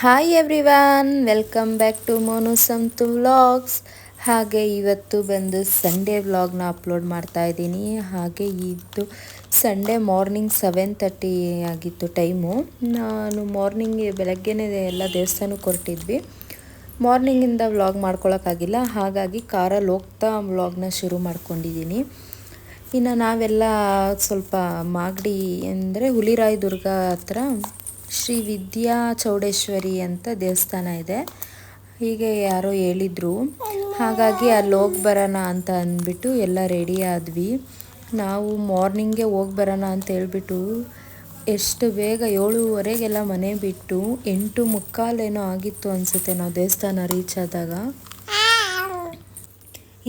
Hi everyone, welcome back to Monu Santu vlogs. ಹಾಗೆ ಇವತ್ತು ಬಂದು ಸಂಡೇ ವ್ಲಾಗ್ನ ಅಪ್ಲೋಡ್ ಮಾಡ್ತಾ ಇದ್ದೀನಿ. ಹಾಗೆ ಇದು ಸಂಡೇ ಮಾರ್ನಿಂಗ್ 7:30 ಆಗಿತ್ತು ಟೈಮು. ನಾನು ಮಾರ್ನಿಂಗ್ ಬೆಳಗ್ಗೆನೇ ಎಲ್ಲ ದೇವಸ್ಥಾನಕ್ಕೆ ಹೊರಟಿದ್ವಿ. ಮಾರ್ನಿಂಗಿಂದ ವ್ಲಾಗ್ ಮಾಡ್ಕೊಳಕ್ಕಾಗಿಲ್ಲ, ಹಾಗಾಗಿ ಕಾರಲ್ಲಿ ಹೋಗ್ತಾ ವ್ಲಾಗ್ನ ಶುರು ಮಾಡ್ಕೊಂಡಿದ್ದೀನಿ. ಇನ್ನು ನಾವೆಲ್ಲ ಸ್ವಲ್ಪ ಮಾಗಡಿ ಅಂದರೆ ಹುಲಿರಾಯದುರ್ಗ ಹತ್ರ ಶ್ರೀ ವಿದ್ಯಾ ಚೌಡೇಶ್ವರಿ ಅಂತ ದೇವಸ್ಥಾನ ಇದೆ. ಹೀಗೆ ಯಾರೋ ಹೇಳಿದರು, ಹಾಗಾಗಿ ಅಲ್ಲಿ ಹೋಗಿ ಬರೋಣ ಅಂತ ಅಂದ್ಬಿಟ್ಟು ಎಲ್ಲ ರೆಡಿ ಆದ್ವಿ. ನಾವು ಮಾರ್ನಿಂಗೇ ಹೋಗಿ ಬರೋಣ ಅಂತ ಹೇಳ್ಬಿಟ್ಟು ಎಷ್ಟು ಬೇಗ 7:30ಗೆಲ್ಲ ಮನೆ ಬಿಟ್ಟು 8:45 ಏನೋ ಆಗಿತ್ತು ಅನಿಸುತ್ತೆ ನಾವು ದೇವಸ್ಥಾನ ರೀಚ್ ಆದಾಗ.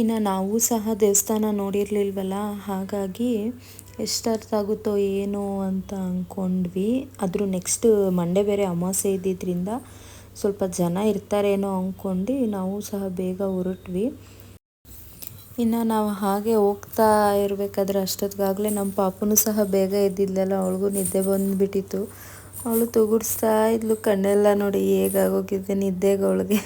ಇನ್ನು ನಾವು ಸಹ ದೇವಸ್ಥಾನ ನೋಡಿರಲಿಲ್ವಲ್ಲ, ಹಾಗಾಗಿ ಎಷ್ಟೊತ್ತಾಗುತ್ತೋ ಏನೋ ಅಂತ ಅಂದ್ಕೊಂಡ್ವಿ. ಆದರೂ ನೆಕ್ಸ್ಟ್ ಮಂಡೇ ಬೇರೆ ಅಮಾವಾಸ್ಯೆ ಇದ್ದಿದ್ದರಿಂದ ಸ್ವಲ್ಪ ಜನ ಇರ್ತಾರೇನೋ ಅಂದ್ಕೊಂಡು ನಾವು ಸಹ ಬೇಗ ಹೊರಟ್ವಿ. ಇನ್ನು ನಾವು ಹಾಗೆ ಹೋಗ್ತಾ ಇರಬೇಕಾದ್ರೆ ಅಷ್ಟೊತ್ತಿಗಾಗಲೇ ನಮ್ಮ ಪಾಪನೂ ಸಹ ಬೇಗ ಎದ್ದಿದ್ದಲ್ಲ, ಅವಳಿಗೂ ನಿದ್ದೆ ಬಂದುಬಿಟ್ಟಿತ್ತು. ಅವಳು ತುಗುಡಿಸ್ತಾ ಇದ್ಲು, ಕಣ್ಣೆಲ್ಲ ನೋಡಿ ಹೇಗಾಗೋಗಿದೆ ನಿದ್ದೆಗೆ ಅವಳಿಗೆ.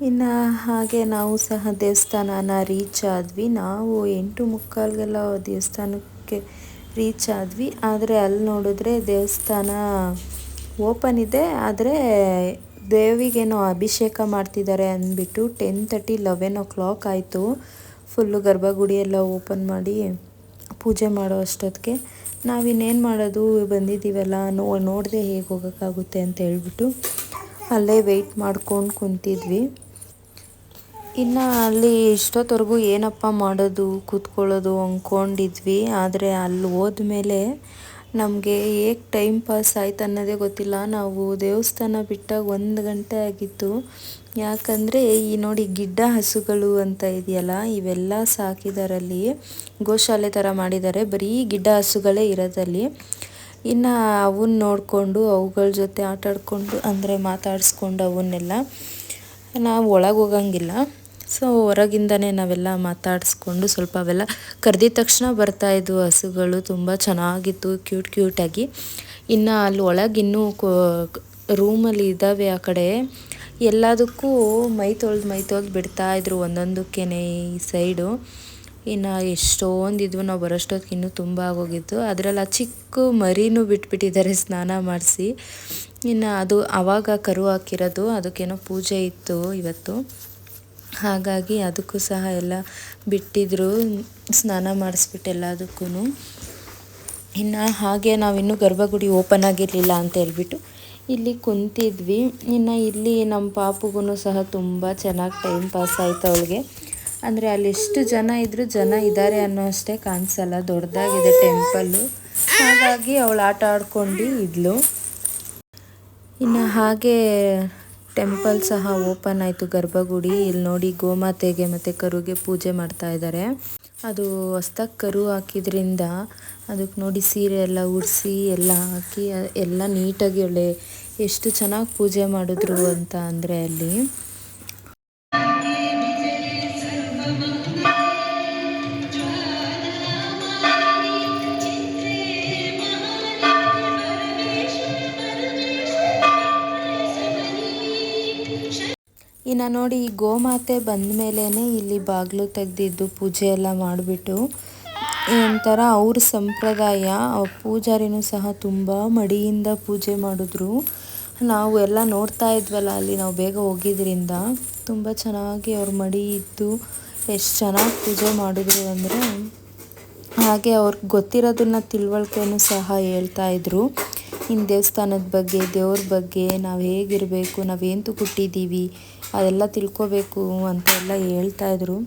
ಇನ್ನು ಹಾಗೆ ನಾವು ಸಹ ದೇವಸ್ಥಾನನ ರೀಚ್ ಆದ್ವಿ. ನಾವು 8:45ಗೆಲ್ಲ ದೇವಸ್ಥಾನಕ್ಕೆ ರೀಚ್ ಆದ್ವಿ. ಆದರೆ ಅಲ್ಲಿ ನೋಡಿದ್ರೆ ದೇವಸ್ಥಾನ ಓಪನ್ ಇದೆ, ಆದರೆ ದೇವಿಗೇನೋ ಅಭಿಷೇಕ ಮಾಡ್ತಿದ್ದಾರೆ ಅಂದ್ಬಿಟ್ಟು 10:30 11 ಆಯಿತು. ಫುಲ್ಲು ಗರ್ಭಗುಡಿ ಎಲ್ಲ ಓಪನ್ ಮಾಡಿ ಪೂಜೆ ಮಾಡೋ ಅಷ್ಟೊತ್ತಿಗೆ ನಾವಿನ್ನೇನು ಮಾಡೋದು, ಬಂದಿದ್ದೀವಲ್ಲ, ನೋಡದೆ ಹೇಗೆ ಹೋಗೋಕ್ಕಾಗುತ್ತೆ ಅಂತ ಹೇಳ್ಬಿಟ್ಟು ಅಲ್ಲೇ ವೆಯ್ಟ್ ಮಾಡ್ಕೊಂಡು ಕುಂತಿದ್ವಿ. ಇನ್ನು ಅಲ್ಲಿ ಇಷ್ಟೊತ್ತವರೆಗೂ ಏನಪ್ಪ ಮಾಡೋದು, ಕೂತ್ಕೊಳ್ಳೋದು ಅಂದ್ಕೊಂಡಿದ್ವಿ. ಆದರೆ ಅಲ್ಲಿ ಹೋದ್ಮೇಲೆ ನಮಗೆ ಹೇಗೆ ಟೈಮ್ ಪಾಸ್ ಆಯ್ತು ಅನ್ನೋದೇ ಗೊತ್ತಿಲ್ಲ. ನಾವು ದೇವಸ್ಥಾನ ಬಿಟ್ಟಾಗ 1 ಗಂಟೆ ಆಗಿತ್ತು. ಯಾಕಂದರೆ ಈ ನೋಡಿ ಗಿಡ್ಡ ಹಸುಗಳು ಅಂತ ಇದೆಯಲ್ಲ, ಇವೆಲ್ಲ ಸಾಕಿದಾರಲ್ಲಿ, ಗೋಶಾಲೆ ಥರ ಮಾಡಿದ್ದಾರೆ. ಬರೀ ಗಿಡ್ಡ ಹಸುಗಳೇ ಇರೋದಲ್ಲಿ. ಇನ್ನು ಅವನ್ನ ನೋಡಿಕೊಂಡು ಅವುಗಳ ಜೊತೆ ಆಟಾಡಿಕೊಂಡು ಅಂದರೆ ಮಾತಾಡಿಸ್ಕೊಂಡು ಅವನ್ನೆಲ್ಲ ನಾವು ಒಳಗೆ ಹೋಗಂಗಿಲ್ಲ. ಸೊ ಹೊರಗಿಂದನೇ ನಾವೆಲ್ಲ ಮಾತಾಡಿಸ್ಕೊಂಡು ಸ್ವಲ್ಪ ಅವೆಲ್ಲ ಕರೆದಿದ ತಕ್ಷಣ ಬರ್ತಾಯಿದ್ವು ಹಸುಗಳು. ತುಂಬ ಚೆನ್ನಾಗಿತ್ತು, ಕ್ಯೂಟಾಗಿ. ಇನ್ನು ಅಲ್ಲಿ ಒಳಗೆ ಇನ್ನೂ ರೂಮಲ್ಲಿ ಇದ್ದಾವೆ ಆ ಕಡೆ, ಎಲ್ಲದಕ್ಕೂ ಮೈ ತೊಳೆದು ಬಿಡ್ತಾಯಿದ್ರು ಒಂದೊಂದಕ್ಕೇ ಈ ಸೈಡು. ಇನ್ನು ಎಷ್ಟೊಂದಿದ್ವು, ನಾವು ಬರೋಷ್ಟೊತ್ತಿಗೆ ಇನ್ನೂ ತುಂಬ ಆಗೋಗಿತ್ತು. ಅದರಲ್ಲಿ ಆ ಚಿಕ್ಕ ಮರಿನೂ ಬಿಟ್ಬಿಟ್ಟಿದ್ದಾರೆ ಸ್ನಾನ ಮಾಡಿಸಿ. ಇನ್ನು ಅದು ಆವಾಗ ಕರು ಹಾಕಿರೋದು, ಅದಕ್ಕೇನೋ ಪೂಜೆ ಇತ್ತು ಇವತ್ತು, ಹಾಗಾಗಿ ಅದಕ್ಕೂ ಸಹ ಎಲ್ಲ ಬಿಟ್ಟಿದ್ರು ಸ್ನಾನ ಮಾಡಿಸ್ಬಿಟ್ಟು ಎಲ್ಲದಕ್ಕೂ. ಇನ್ನು ಹಾಗೆ ನಾವಿನ್ನೂ ಗರ್ಭಗುಡಿ ಓಪನ್ ಆಗಿರಲಿಲ್ಲ ಅಂತ ಹೇಳ್ಬಿಟ್ಟು ಇಲ್ಲಿ ಕುಂತಿದ್ವಿ. ಇನ್ನು ಇಲ್ಲಿ ನಮ್ಮ ಪಾಪುಗೂ ಸಹ ತುಂಬ ಚೆನ್ನಾಗಿ ಟೈಮ್ ಪಾಸ್ ಆಯಿತು ಅವಳಿಗೆ. ಅಂದರೆ ಅಲ್ಲಿ ಎಷ್ಟು ಜನ ಇದ್ದರೂ ಜನ ಇದ್ದಾರೆ ಅನ್ನೋ ಅಷ್ಟೇ ಕಾಣಿಸಲ್ಲ, ದೊಡ್ಡದಾಗಿದೆ ಟೆಂಪಲ್ಲು, ಹಾಗಾಗಿ ಅವಳು ಆಟ ಆಡ್ಕೊಂಡು ಇದ್ಲು. ಇನ್ನು ಹಾಗೆ ಟೆಂಪಲ್ ಸಹ ಓಪನ್ ಆಯಿತು, ಗರ್ಭಗುಡಿ. ಇಲ್ಲಿ ನೋಡಿ ಗೋಮಾತೆಗೆ ಮತ್ತು ಕರುಗೆ ಪೂಜೆ ಮಾಡ್ತಾ ಇದ್ದಾರೆ. ಅದು ಹೊಸ್ದಾಗಿ ಕರು ಹಾಕಿದ್ರಿಂದ ಅದಕ್ಕೆ ನೋಡಿ ಸೀರೆ ಎಲ್ಲ ಉಡಿಸಿ ಎಲ್ಲ ಹಾಕಿ ಎಲ್ಲ ನೀಟಾಗಿ ಒಳ್ಳೆ ಎಷ್ಟು ಚೆನ್ನಾಗಿ ಪೂಜೆ ಮಾಡಿದ್ರು ಅಂತ ಅಂದರೆ ಅಲ್ಲಿ. ಇನ್ನು ನೋಡಿ ಈ ಗೋಮಾತೆ ಬಂದ ಮೇಲೇ ಇಲ್ಲಿ ಬಾಗಿಲು ತೆಗೆದಿದ್ದು ಪೂಜೆ ಎಲ್ಲ ಮಾಡಿಬಿಟ್ಟು ಒಂಥರ ಅವ್ರ ಸಂಪ್ರದಾಯ. ಪೂಜಾರಿನೂ ಸಹ ತುಂಬ ಮಡಿಯಿಂದ ಪೂಜೆ ಮಾಡಿದ್ರು. ನಾವು ಎಲ್ಲ ನೋಡ್ತಾ ಇದ್ವಲ್ಲ, ಅಲ್ಲಿ ನಾವು ಬೇಗ ಹೋಗಿದ್ರಿಂದ ತುಂಬ ಚೆನ್ನಾಗಿ ಅವ್ರ ಮಡಿ ಇದ್ದು ಎಷ್ಟು ಚೆನ್ನಾಗಿ ಪೂಜೆ ಮಾಡಿದ್ರು ಅಂದರೆ, ಹಾಗೆ ಅವ್ರಿಗೆ ಗೊತ್ತಿರೋದನ್ನ ತಿಳುವಳಿಕೆನೂ ಸಹ ಹೇಳ್ತಾಯಿದ್ರು. ಇನ್ನು ದೇವಸ್ಥಾನದ ಬಗ್ಗೆ, ದೇವ್ರ ಬಗ್ಗೆ, ನಾವು ಹೇಗಿರಬೇಕು, ನಾವೇಂತೂ ಹುಟ್ಟಿದ್ದೀವಿ ಅದೆಲ್ಲ ತಿಳ್ಕೊಬೇಕು ಅಂತೆಲ್ಲ ಹೇಳ್ತಾಯಿದ್ರು.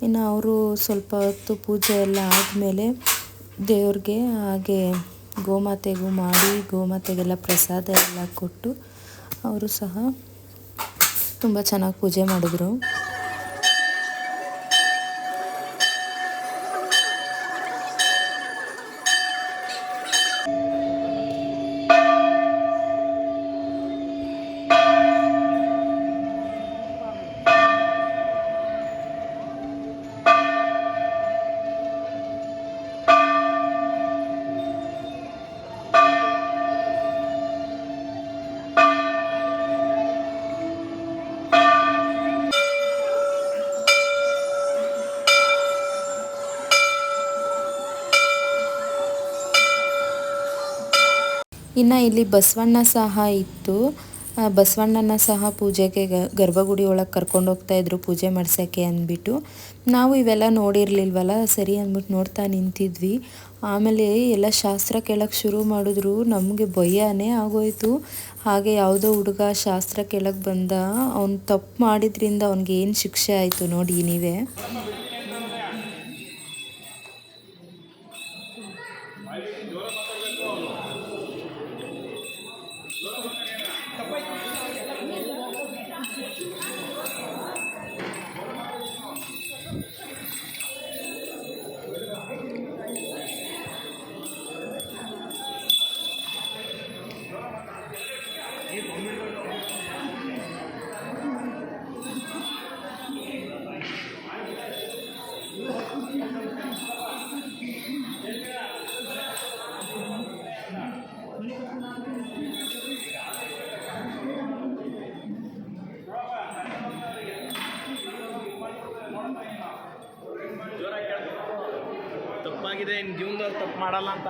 ಇನ್ನು ಅವರು ಸ್ವಲ್ಪ ಹೊತ್ತು ಪೂಜೆ ಎಲ್ಲ ಆದಮೇಲೆ ದೇವ್ರಿಗೆ ಹಾಗೆ ಗೋಮಾತೆಗೂ ಮಾಡಿ ಗೋಮಾತೆಗೆಲ್ಲ ಪ್ರಸಾದ ಎಲ್ಲ ಕೊಟ್ಟು ಅವರು ಸಹ ತುಂಬ ಚೆನ್ನಾಗಿ ಪೂಜೆ ಮಾಡಿದ್ರು. ಇನ್ನು ಇಲ್ಲಿ ಬಸವಣ್ಣ ಸಹ ಇತ್ತು. ಬಸವಣ್ಣನ ಸಹ ಪೂಜೆಗೆ ಗರ್ಭಗುಡಿ ಒಳಗೆ ಕರ್ಕೊಂಡು ಹೋಗ್ತಾಯಿದ್ರು ಪೂಜೆ ಮಾಡ್ಸೋಕ್ಕೆ ಅಂದ್ಬಿಟ್ಟು. ನಾವು ಇವೆಲ್ಲ ನೋಡಿರಲಿಲ್ವಲ್ಲ, ಸರಿ ಅಂದ್ಬಿಟ್ಟು ನೋಡ್ತಾ ನಿಂತಿದ್ವಿ. ಆಮೇಲೆ ಎಲ್ಲ ಶಾಸ್ತ್ರ ಕೇಳೋಕ್ಕೆ ಶುರು ಮಾಡಿದ್ರು. ನಮಗೆ ಭಯನೇ ಆಗೋಯಿತು. ಹಾಗೆ ಯಾವುದೋ ಹುಡುಗ ಶಾಸ್ತ್ರ ಕೇಳಕ್ಕೆ ಬಂದ. ಅವ್ನು ತಪ್ಪು ಮಾಡಿದ್ರಿಂದ ಅವ್ನಿಗೆ ಏನು ಶಿಕ್ಷೆ ಆಯಿತು ನೋಡಿ ನೀವೇ. ತಪ್ಪಾಗಿದೆ, ಇನ್ನು ಜೀವನದಲ್ಲಿ ತಪ್ಪು ಮಾಡಲ್ಲ ಅಂತ.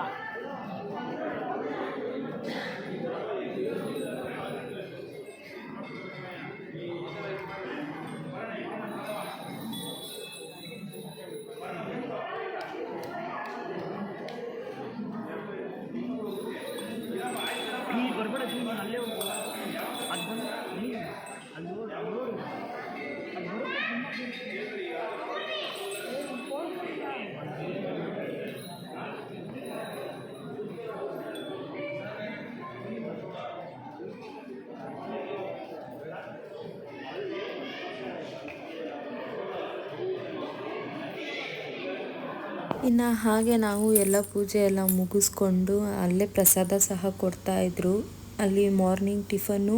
ಇನ್ನು ಹಾಗೆ ನಾವು ಎಲ್ಲ ಪೂಜೆ ಎಲ್ಲ ಮುಗಿಸ್ಕೊಂಡು ಅಲ್ಲೇ ಪ್ರಸಾದ ಸಹ ಕೊಡ್ತಾಯಿದ್ರು. ಅಲ್ಲಿ ಮಾರ್ನಿಂಗ್ ಟಿಫನ್ನು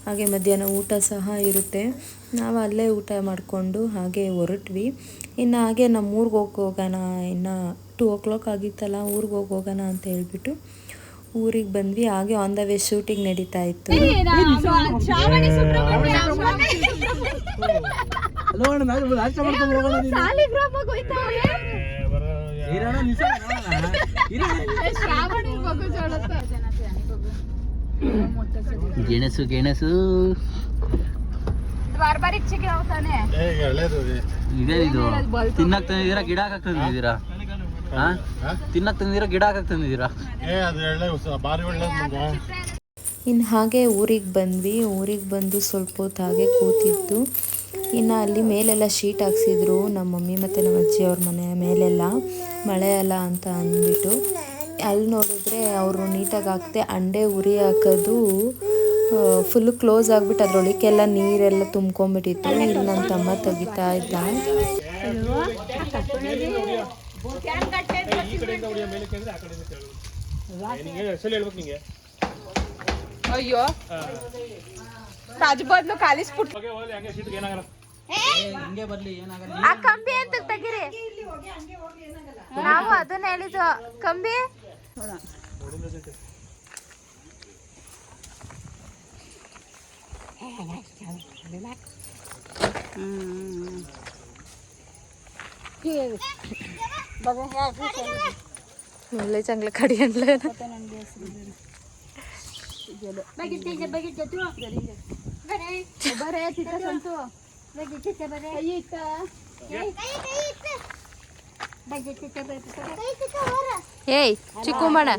ಹಾಗೆ ಮಧ್ಯಾಹ್ನ ಊಟ ಸಹ ಇರುತ್ತೆ. ನಾವು ಅಲ್ಲೇ ಊಟ ಮಾಡಿಕೊಂಡು ಹಾಗೆ ಹೊರಟ್ವಿ. ಇನ್ನು ಹಾಗೆ ನಮ್ಮ ಊರಿಗೆ ಹೋಗೋಣ, ಇನ್ನು 2 o'clock ಆಗಿತ್ತಲ್ಲ, ಊರಿಗೆ ಹೋಗೋಣ ಅಂತ ಹೇಳ್ಬಿಟ್ಟು ಊರಿಗೆ ಬಂದ್ವಿ. ಹಾಗೆ ಆನ್ ದ ವೇ ಶೂಟಿಂಗ್ ನಡೀತಾ ಇತ್ತು. ಗೆಣಸು ಗೆಣಸು ಇದೇನಿದು? ತಿನ್ನಕ್ ತಂದಿದ್ದೀರಾ ಗಿಡ ಹಾಕಕ್ ತಂದಿದ್ದೀರಾ? ತಿನ್ನಕ್ ತಂದಿದ್ದೀರಾ ಗಿಡ ಹಾಕಕ್ ತಂದಿದ್ದೀರಾ? ಇನ್ನು ಹಾಗೆ ಊರಿಗೆ ಬಂದ್ವಿ. ಊರಿಗೆ ಬಂದು ಸ್ವಲ್ಪ ಹೊತ್ತು ಹಾಗೆ ಕೂತಿದ್ದು. ಇನ್ನು ಅಲ್ಲಿ ಮೇಲೆಲ್ಲ ಶೀಟ್ ಹಾಕ್ಸಿದ್ರು ನಮ್ಮ ಮಮ್ಮಿ ಮತ್ತು ನಮ್ಮ ಅಜ್ಜಿ ಅವ್ರ ಮನೆ ಮೇಲೆಲ್ಲ, ಮಳೆ ಅಲ್ಲ ಅಂತ ಅಂದ್ಬಿಟ್ಟು. ಅಲ್ಲಿ ನೋಡಿದ್ರೆ ಅವರು ನೀಟಾಗಿ ಹಾಕ್ದೆ ಅಂಡೆ ಉರಿ ಹಾಕೋದು ಫುಲ್ಲು ಕ್ಲೋಸ್ ಆಗಿಬಿಟ್ಟು ಅದರೊಳಕ್ಕೆಲ್ಲ ನೀರೆಲ್ಲ ತುಂಬ್ಕೊಂಬಿಟ್ಟಿತ್ತು. ಇಲ್ಲಿ ನನ್ನ ತಮ್ಮ ತೆಗಿತಾ ಇದ್ದ. ಅಯ್ಯೋ ರಾಜು ಬದ್ಲು ಕಾಲಿಸ್ಬಿಟ್ಟು ಆ ಕಂಬಿ ಅಂತ ತೆಗಿರಿ. ನಾವು ಅದನ್ನ ಹೇಳಿದ್ವು, ಕಂಬಿ ಒಳ್ಳೆ ಚಂಗ್ಲ ಕಡಿ ಅಂಡ್ಲ ಏಯ್ ಚಿಕ್ಕುಮಣ.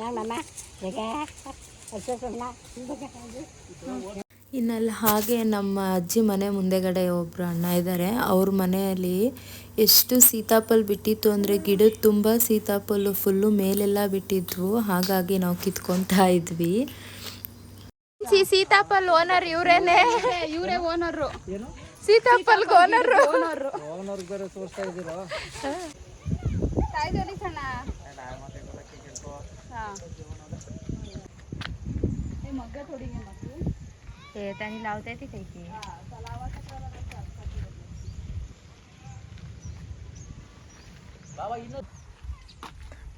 ಇನ್ನಲ್ಲಿ ಹಾಗೆ ನಮ್ಮ ಅಜ್ಜಿ ಮನೆ ಮುಂದೆಗಡೆ ಒಬ್ಬರು ಅಣ್ಣ ಇದ್ದಾರೆ. ಅವ್ರ ಮನೆಯಲ್ಲಿ ಎಷ್ಟು ಸೀತಾಫಲ ಬಿಟ್ಟಿತ್ತು ಅಂದರೆ ಗಿಡದ ತುಂಬ ಸೀತಾಫಲ ಫುಲ್ಲು ಮೇಲೆಲ್ಲ ಬಿಟ್ಟಿದ್ವು. ಹಾಗಾಗಿ ನಾವು ಕಿತ್ಕೊತಾ ಇದ್ವಿ. ಸೀತಾಫಲ್ ಓನರ್ ಇವರೇನೆ, ಇವರೇ ಓನರು, ಸೀತಾಫಲ್ ಓನರು.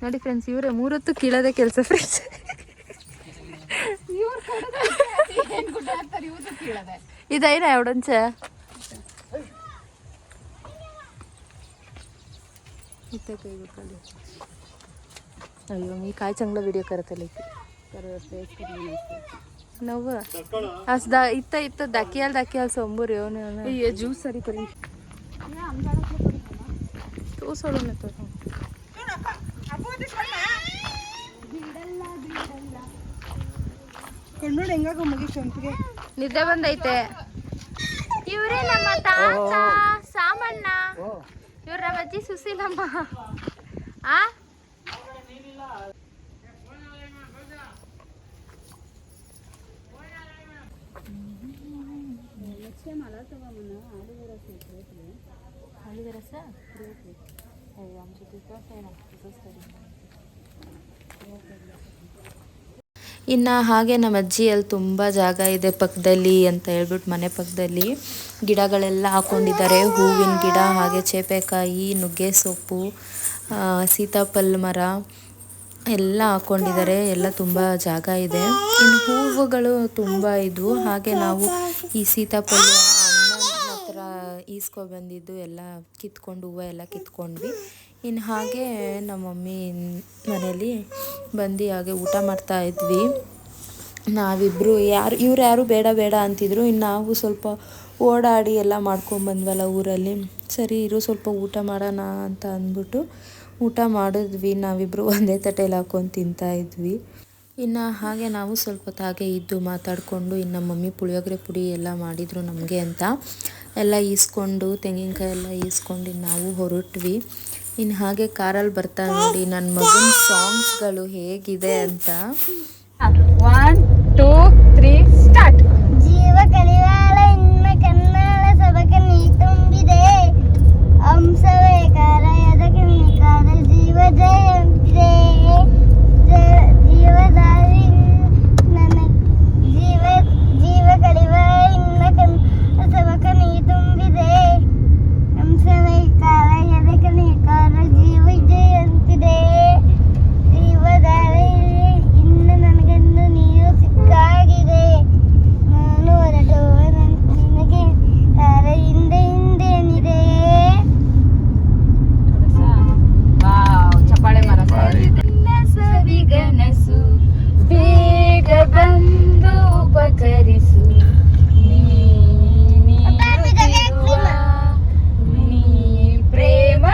ನೋಡಿ ಫ್ರೆಂಡ್ಸ್, ಇವರೇ 3 ಹೊತ್ತು ಕೀಳೋದೇ ಕೆಲಸ ಫ್ರೆಂಡ್ಸ್. ಇದೈನ ಎವಡಂಚ अयो मी काय चांगला व्हिडिओ करत आले की नव आज इत्त दाखियाल सोमबूर ये जूस सरी करी तो सोडून येतो ನಿದ್ದೆ ಬಂದೈತೆ. ಇವ್ರೇ ನಮ್ಮ ತಾತ ಸಾಮಣ್ಣ, ಇವ್ರ ನಮ್ಮ ಅಜ್ಜಿ ಸುಶೀಲಮ್ಮ. ಆ ಇನ್ನು ಹಾಗೆ ನಮ್ಮ ಅಜ್ಜಿಯಲ್ಲಿ ತುಂಬ ಜಾಗ ಇದೆ ಪಕ್ಕದಲ್ಲಿ ಅಂತ ಹೇಳ್ಬಿಟ್ಟು ಮನೆ ಪಕ್ಕದಲ್ಲಿ ಗಿಡಗಳೆಲ್ಲ ಹಾಕ್ಕೊಂಡಿದ್ದಾರೆ. ಹೂವಿನ ಗಿಡ, ಹಾಗೆ ಚೇಪೆಕಾಯಿ, ನುಗ್ಗೆ ಸೊಪ್ಪು, ಸೀತಾಫಲ ಮರ ಎಲ್ಲ ಹಾಕ್ಕೊಂಡಿದ್ದಾರೆ. ಎಲ್ಲ ತುಂಬ ಜಾಗ ಇದೆ. ಇನ್ನು ಹೂವುಗಳು ತುಂಬ ಇದ್ವು. ಹಾಗೆ ನಾವು ಈ ಸೀತಾಫಲ ಅಣ್ಣನ ಹತ್ರ ಈಸ್ಕೊಬಂದಿದ್ದು ಎಲ್ಲ ಕಿತ್ಕೊಂಡು, ಹೂವು ಎಲ್ಲ ಕಿತ್ಕೊಂಡ್ವಿ. ಇನ್ನು ಹಾಗೆ ನಮ್ಮ ಮಮ್ಮಿ ಮನೇಲಿ ಬಂದು ಹಾಗೆ ಊಟ ಮಾಡ್ತಾ ಇದ್ವಿ. ನಾವಿಬ್ಬರು ಇವ್ರು ಯಾರು ಬೇಡ ಬೇಡ ಅಂತಿದ್ರು. ಇನ್ನು ನಾವು ಸ್ವಲ್ಪ ಓಡಾಡಿ ಎಲ್ಲ ಮಾಡ್ಕೊಂಬಂದ್ವಲ್ಲ ಊರಲ್ಲಿ, ಸರಿ ಇರು ಸ್ವಲ್ಪ ಊಟ ಮಾಡೋಣ ಅಂತ ಅಂದ್ಬಿಟ್ಟು ಊಟ ಮಾಡಿದ್ವಿ. ನಾವಿಬ್ಬರು ಒಂದೇ ತಟ್ಟೆಯಲ್ಲಿ ಹಾಕ್ಕೊಂಡು ತಿಂತಾಯಿದ್ವಿ. ಇನ್ನು ಹಾಗೆ ನಾವು ಸ್ವಲ್ಪ ಹೊತ್ತು ಹಾಗೆ ಇದ್ದು ಮಾತಾಡಿಕೊಂಡು, ಇನ್ನು ನಮ್ಮ ಮಮ್ಮಿ ಪುಳಿಯೋಗರೆ ಪುಡಿ ಎಲ್ಲ ಮಾಡಿದರು ನಮಗೆ ಅಂತ ಎಲ್ಲ ಈಸ್ಕೊಂಡು, ತೆಂಗಿನಕಾಯಿ ಎಲ್ಲ ಈಸ್ಕೊಂಡು ನಾವು ಹೊರಟ್ವಿ. ಇನ್ನು ಹಾಗೆ ಕಾರಲ್ಲಿ ಬರ್ತಾ ನೋಡಿ ನನ್ನ ಮಗನ ಸಾಂಗ್ಸ್ಗಳು ಹೇಗಿದೆ ಅಂತ. 1 2 3 ಸ್ಟಾರ್ಟ್. ಜೀವ ಕಲಿವಾಳ ಇನ್ನ ಕನ್ನಾಳ ಸಬಕ ನೀ ತುಂಬಿದೆ, ಅಂಶವೇ ಕಾರಯದ ಕಿಣಿಕಾದ ಜೀವ ಜಯಂತಿದೆ, ಜೀವದಾರಿ ನನ್ನ ಜೀವ ಕಲಿವಾಳ ಇನ್ನ ಕನ್ನಾಳ ಸಬಕ ನೀ ತುಂಬಿದೆ, ಅಂಶವೇ ಕಾರಯದ ಕಿಣಿಕಾದ ಜೀವ ಜಯಂತಿದೆ, ಜೀವದಾರಿ ಇನ್ನು ನನಗನ್ನು ನೀರು ಸಿಕ್ಕಾಗಿದೆ, ನಾನು ಹೊರಟುವ ನಿನಗೆ ಯಾರ ಹಿಂದೆ ಹಿಂದೇನಿದೆ. ಚಪ್ಪಾಳೆ ಮರ ಸವಿಗನಸು ಬೇಗ ಬಂದು ಉಪಕರಿಸು, ಪ್ರೇಮ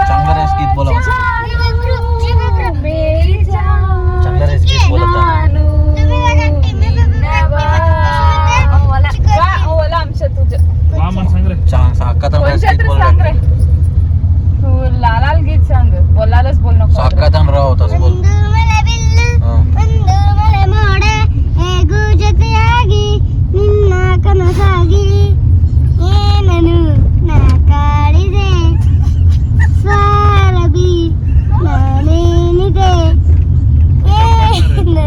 चंगरेज गीत बोला चंगरेज गीत बोला ओला आमच्या तुझं साकात गीत बोल सांग रे. तू लालाल गीत सांग, बोलायलाच बोल नको. साकातन राव होतास बोल. ಒಂದು ಮಳೆ ಬಿಲ್ಲು, ಒಂದು ಮಳೆ ಮೋಡ, ಹೇಗೂ ಜೊತೆಯಾಗಿ ನಿನ್ನ ಕನಸಾಗಿ ಏನನು ನಾ ಕಾಡಿದೆ, ಸ್ವಾರಬಿ ನಾನೇನಿದೆ, ಏನನು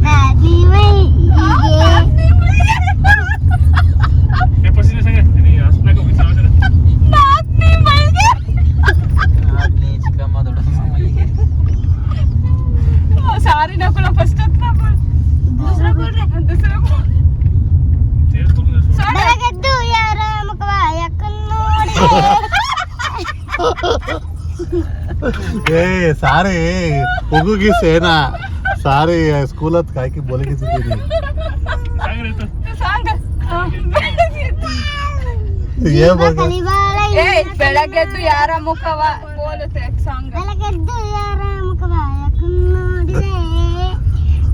ನಾದಿವೈ ಹೀಗೆ. सारी नको ना, फर्स्ट ना बोल, दूसरा बोल रे, दूसरा बोल. ಬೆಳಗೆದ್ದು ಯಾರ ಮುಖವ ಯಾಕನ್ನು ए सारे उगुगी सेना सारे स्कूलात काय की बोले की सांग. ये बघ ಕಲಿವಾಳ ಏ ಬೆಳಗ್ಗೆದ್ದು ಯಾರ ಮುಖವ ಬೋಲುತ್ತೆ ಸಾಂಗ್. ಬೆಳಗೆದ್ದು ಯಾರ ಮುಖವ ಯಾಕನ್ನು ನೋಡಿದೆ,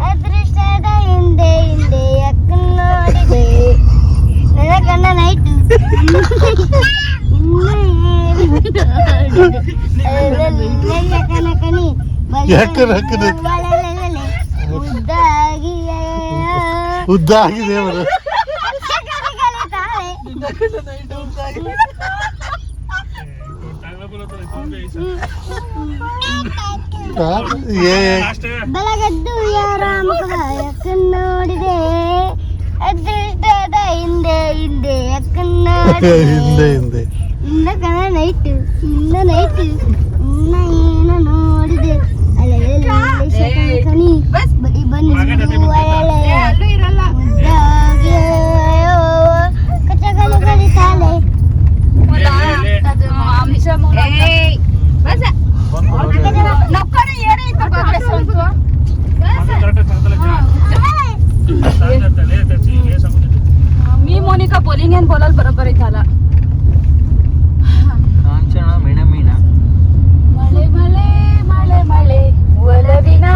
ಅದೃಷ್ಟದ ಹಿಂದೆ ಹಿಂದೆ ಯಾಕನ್ನು ನೋಡಿದೆ, ನನ್ನ ಕಣ್ಣ ನೈಟು ಕನಕನಿ ಯಾಕನಕನಿ ಉದ್ದಾಗಿ ಉದ್ದಾಗಿದೆ ಅವರು ಬೆಳಗದ್ದು ಯಾರ ಮುಖವ ಯಾಕನ್ನು ನೋಡಿದೆ, ಅದೃಷ್ಟದ ಹಿಂದೆ ಹಿಂದೆ ಯಾಕನ್ನು ಹಿಂದೆ ಹಿಂದೆ ಇನ್ನ ಕಣ ನೈಟು ಇನ್ನ ನೈಟು ಇನ್ನ ಏನು ನೋಡಿದೆ, ಅಲೆಯಲ್ಲಿ ಕಣಿ ಬಡಿ ಬಂದು ಅಲೆಲೆ ಅಲ್ಲೂ ಇರಲ್ಲ. ಉದ್ದಾಗಿ ಕಚ್ಚಗಲು ಕಲಿತಾಳೆ. ಅಂಶ ನಕ್ಕಡ ಏನೇ ಇತ್ತು बोलिंग ಏನ್ ಬೋಲಲ್ ಬರೋಬ್ಬರ ಐತಲ್ಲ. ಕಾಂಚನ ಮೀನ ಮಳೆ ಮಳೆ ಮಳೆ ಮಳೆ ಒಲವಿನ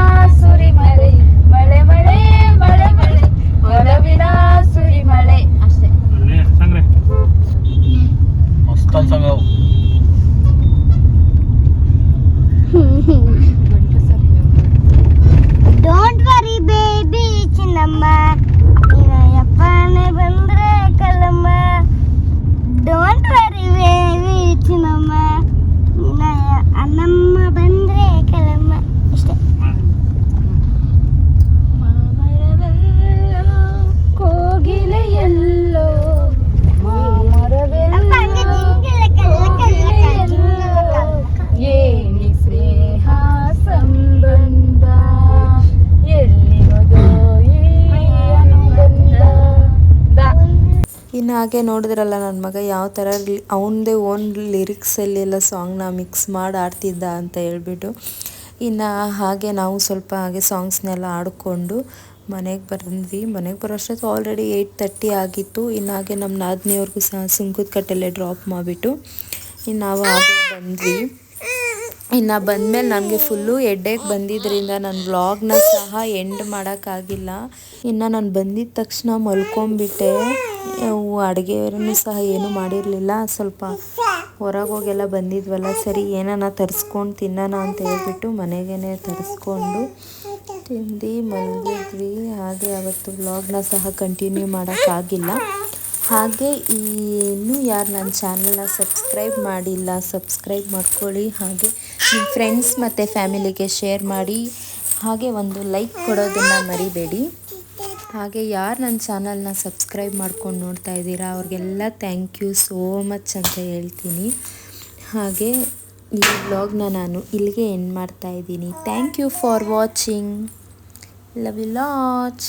ಸುರಿ ಮಳೆ ಮಳೆ ಮಳೆ ಮಳೆ ಮಳೆ ಒಲವಿನ ಸುರಿ ಮಳೆ ಅಷ್ಟೇ. ಮಸ್ತ್ ಅನ್ಸಂಗ ಡೋಂಟ್ ವರಿ ಬೇಬಿ ಚಿನ್ನಮ್ಮ ಯಪ್ಪನೆ ಬಂದ್ರೆ ಕಲಮ್ಮ. ಡೋಂಟ್ ವರಿ ಬೇಬಿ ಚಿನ್ನಮ್ಮ ಅಣ್ಣಮ್ಮ ಬಂದ್ರೆ ಕಲಮ್ಮ. ಅಷ್ಟೇ. ಕೋಗಿಲೆಯಲ್ಲೋ ಅಪ್ಪ ಹಂಗೆ ಜಿಂಗಲ ಕಲ್ಲ ಕಲ್ಲ ಕಲ್ಲ ಕಲ್ಲ. ಏನಿ ಸ್ನೇಹ ಸಂಬಂಧ ಎಲ್ಲಿರೋದೋ ಈ ಅನುಬಂಧ. ಇನ್ನು ಹಾಗೆ ನೋಡಿದ್ರಲ್ಲ ನನ್ನ ಮಗ ಯಾವ ಥರ ಅವನದೇ ಓನ್ ಲಿರಿಕ್ಸಲ್ಲಿ ಎಲ್ಲ ಸಾಂಗ್ನ ಮಿಕ್ಸ್ ಮಾಡಿ ಆಡ್ತಿದ್ದ ಅಂತ ಹೇಳ್ಬಿಟ್ಟು. ಇನ್ನು ಹಾಗೆ ನಾವು ಸ್ವಲ್ಪ ಹಾಗೆ ಸಾಂಗ್ಸ್ನೆಲ್ಲ ಆಡಿಕೊಂಡು ಮನೆಗೆ ಬಂದ್ವಿ. ಮನೆಗೆ ಬರೋಷ್ಟೊತ್ತು ಆಲ್ರೆಡಿ 8:30 ಆಗಿತ್ತು. ಇನ್ನು ಹಾಗೆ ನಮ್ಮ ನಾದಿನಿಯವ್ರಿಗೂ ಸಹ ಸುಂಕದ ಕಟ್ಟೆಲ್ಲೇ ಡ್ರಾಪ್ ಮಾಡಿಬಿಟ್ಟು ಇನ್ನು ನಾವು ಹಾಗೆ ಬಂದ್ವಿ. ಇನ್ನು ಬಂದಮೇಲೆ ನನಗೆ ಫುಲ್ಲು ಹೆಡ್ಡೇಕ್ ಬಂದಿದ್ದರಿಂದ ನನ್ನ ವ್ಲಾಗ್ನ ಸಹ ಎಂಡ್ ಮಾಡೋಕ್ಕಾಗಿಲ್ಲ. ಇನ್ನು ನಾನು ಬಂದಿದ್ದ ತಕ್ಷಣ ಮಲ್ಕೊಂಬಿಟ್ಟೆ. ಅಡುಗೆಯೂ ಸಹ ಏನೂ ಮಾಡಿರಲಿಲ್ಲ. ಸ್ವಲ್ಪ ಹೊರಗೆ ಹೋಗೆಲ್ಲ ಬಂದಿದ್ವಲ್ಲ, ಸರಿ ಏನಾನ ತರಿಸ್ಕೊಂಡು ತಿನ್ನೋಣ ಅಂತ ಹೇಳ್ಬಿಟ್ಟು ಮನೆಗೇ ತರಿಸ್ಕೊಂಡು ತಿಂದು ಮಲಗಿದ್ವಿ. ಹಾಗೆ ಅವತ್ತು ವ್ಲಾಗ್ನ ಸಹ ಕಂಟಿನ್ಯೂ ಮಾಡೋಕ್ಕಾಗಿಲ್ಲ. ಹಾಗೆ ಇನ್ನೂ ಯಾರು ನನ್ನ ಚಾನಲ್ನ ಸಬ್ಸ್ಕ್ರೈಬ್ ಮಾಡಿಲ್ಲ ಸಬ್ಸ್ಕ್ರೈಬ್ ಮಾಡ್ಕೊಳ್ಳಿ. ಹಾಗೆ ನಿಮ್ಮ ಫ್ರೆಂಡ್ಸ್ ಮತ್ತು ಫ್ಯಾಮಿಲಿಗೆ ಶೇರ್ ಮಾಡಿ. ಹಾಗೆ ಒಂದು ಲೈಕ್ ಕೊಡೋದನ್ನು ಮರಿಬೇಡಿ. ಹಾಗೆ ಯಾರು ನನ್ನ ಚಾನಲ್ನ ಸಬ್ಸ್ಕ್ರೈಬ್ ಮಾಡ್ಕೊಂಡು ನೋಡ್ತಾ ಇದ್ದೀರಾ ಅವ್ರಿಗೆಲ್ಲ ಥ್ಯಾಂಕ್ ಯು ಸೋ ಮಚ್ ಅಂತ ಹೇಳ್ತೀನಿ. ಹಾಗೆ ಈ ವ್ಲಾಗ್ನ ನಾನು ಇಲ್ಲಿಗೆ ಎಂಡ್ ಮಾಡ್ತಾ ಇದ್ದೀನಿ. Thank you for watching. Love you lot.